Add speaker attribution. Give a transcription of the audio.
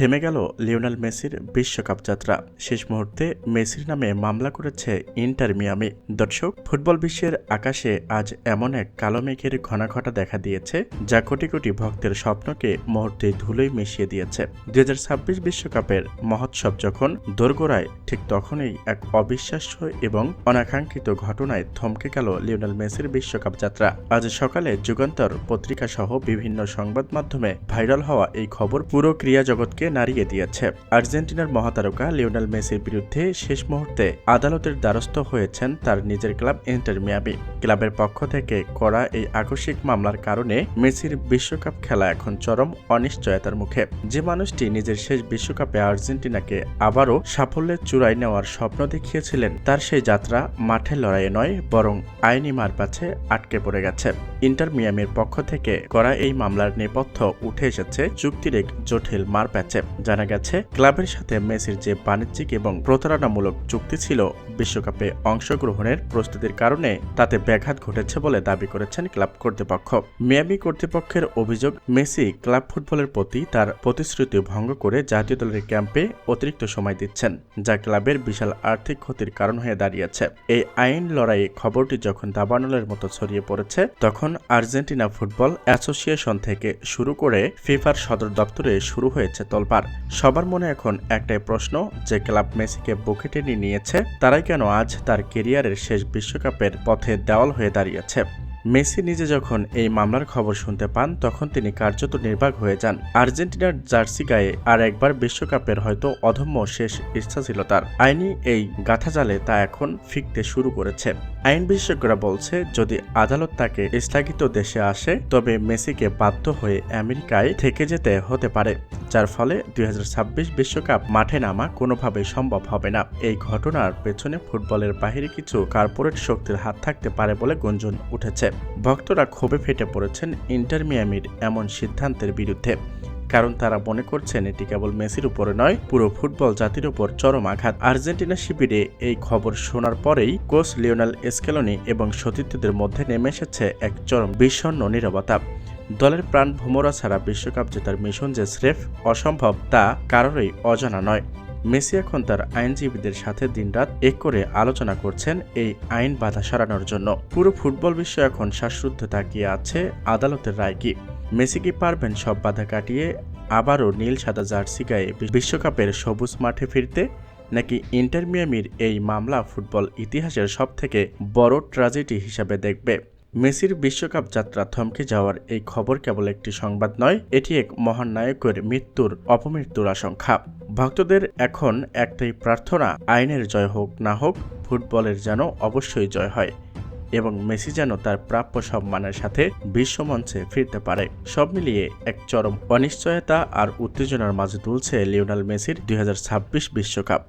Speaker 1: থেমে গেল লিওনেল মেসির বিশ্বকাপ যাত্রা। শেষ মুহূর্তে মেসির নামে মামলা করেছে ইন্টার মিয়ামি। দর্শক, ফুটবল বিশ্বের আকাশে আজ এমন এক কালো মেঘের ঘনাঘটা দেখা দিয়েছে যা কোটি কোটি ভক্তের স্বপ্নকে মুহূর্তে ধুলোয় মিশিয়ে দিয়েছে। 2026 বিশ্বকাপের মহোৎসব যখন দোরগোড়ায়, ঠিক তখনই এক অবিশ্বাস্য এবং অনাকাঙ্ক্ষিত ঘটনায় থমকে গেল লিওনেল মেসির বিশ্বকাপ যাত্রা। আজ সকালে যুগান্তর পত্রিকা সহ বিভিন্ন সংবাদ মাধ্যমে ভাইরাল হওয়া এই খবর পুরো ক্রীড়া জগৎকে নাড়িয়ে দিয়েছে। আর্জেন্টিনার মহাতারকা লিওনেল মেসির বিরুদ্ধে শেষ মুহূর্তে আদালতের দ্বারস্থ হয়েছেন তার নিজের ক্লাব ইন্টার মিয়ামি। ক্লাবের পক্ষ থেকে করা এই আকস্মিক মামলার কারণে মেসির বিশ্বকাপ খেলা এখন চরম অনিশ্চয়তার মুখে। যে মানুষটি নিজের শেষ বিশ্বকাপে আর্জেন্টিনাকে আবারও সাফল্যের চূড়ায় নেওয়ার স্বপ্ন দেখিয়েছিলেন, তার সেই যাত্রা মাঠের লড়াইয়ে নয়, বরং আইনি মারপ্যাঁচে আটকে পড়ে গেছে। ইন্টার মিয়ামির পক্ষ থেকে করা এই মামলার নেপথ্য উঠে এসেছে চুক্তির এক জটিল মারপ্যাচে। জানা গেছে, ক্লাবের সাথে মেসির যে বাণিজ্যিক এবং প্রতারণামূলক চুক্তি ছিল বিশ্বকাপে অংশগ্রহণের প্রস্তুতির কারণে তাতে ব্যাঘাত ঘটেছে বলে দাবি করেছেন ক্লাব কর্তৃপক্ষ। মিয়ামি কর্তৃপক্ষের অভিযোগ, মেসি ক্লাব ফুটবলের প্রতি তার প্রতিশ্রুতি ভঙ্গ করে জাতীয় দলের ক্যাম্পে অতিরিক্ত সময় দিচ্ছেন, যা ক্লাবের বিশাল আর্থিক ক্ষতির কারণ হয়ে দাঁড়িয়েছে। এই আইন লড়াইয়ে খবরটি যখন দাবানলের মতো ছড়িয়ে পড়েছে, তখন আর্জেন্টিনা ফুটবল অ্যাসোসিয়েশন থেকে শুরু করে ফিফার সদর দপ্তরে শুরু হয়েছে তোলপাড়। সবার মনে এখন একটাই প্রশ্ন, যে ক্লাব মেসিকে বুকে টেনে নিয়েছে, তারাই কেন আজ তার কেরিয়ারের শেষ বিশ্বকাপের পথে দেওয়াল হয়ে দাঁড়িয়েছে। মেসি নিজে যখন এই মামলার খবর শুনতে পান, তখন তিনি কার্যত নির্বাক হয়ে যান। আর্জেন্টিনার জার্সি গায়ে আর একবার বিশ্বকাপের হয়তো অধম্য শেষ ইচ্ছা ছিল তার। আইনি এই গাঁথাজালে তা এখন ফিকতে শুরু করেছে। আইন বিশেষজ্ঞরা বলছে, যদি আদালত তাকে স্থগিত দেশে আসে, তবে মেসিকে বাধ্য হয়ে আমেরিকায় থেকে যেতে হতে পারে, যার ফলে 2026 বিশ্বকাপ মাঠে নামা কোনোভাবেই সম্ভব হবে না। এই ঘটনার পেছনে ফুটবলের বাহিরে কিছু কর্পোরেট শক্তির হাত থাকতে পারে বলে গুঞ্জন উঠেছে। ভক্তরা ক্ষোভে ফেটে পড়েছেন ইন্টার মিয়ামির এমন সিদ্ধান্তের বিরুদ্ধে, কারণ তারা মনে করছেন এটি কেবল মেসির উপরে নয়, পুরো ফুটবল জাতির উপর চরম আঘাত। আর্জেন্টিনা শিবিরে এই খবর শোনার পরেই কোচ লিওনেল স্কেলোনি এবং সতীর্থদের মধ্যে নেমে এসেছে এক চরম বিষণ্ণ নীরবতা। দলের প্রাণ ভোমরা ছাড়া বিশ্বকাপ জেতার মিশন যে স্রেফ অসম্ভব, তা কারোরই অজানা নয়। মেসি এখন তার আইনজীবীদের সাথে দিনরাত এক করে আলোচনা করছেন এই আইন বাধা সরানোর জন্য। পুরো ফুটবল বিশ্ব এখন শ্বাসরুদ্ধ তাকিয়ে আছে আদালতের রায় কি। মেসি কি পারবেন সব বাধা কাটিয়ে আবারও নীল সাদা জার্সি গায়ে বিশ্বকাপের সবুজ মাঠে ফিরতে, নাকি ইন্টার মিয়ামির এই মামলা ফুটবল ইতিহাসের সবথেকে বড় ট্র্যাজেডি হিসাবে দেখবে? মেসির বিশ্বকাপ যাত্রা থমকে যাওয়ার এই খবর কেবল একটি সংবাদ নয়, এটি এক মহান নায়কের অপমৃত্যুর আশঙ্কা। ভক্তদের এখন একটাই প্রার্থনা, আইনের জয় হোক না হোক, ফুটবলের যেন অবশ্যই জয় হয় এবং মেসি যেন তার প্রাপ্য সম্মানের সাথে বিশ্বমঞ্চে ফিরতে পারে। সব মিলিয়ে এক চরম অনিশ্চয়তা আর উত্তেজনার মাঝে দুলছে লিওনেল মেসির 2026 বিশ্বকাপ।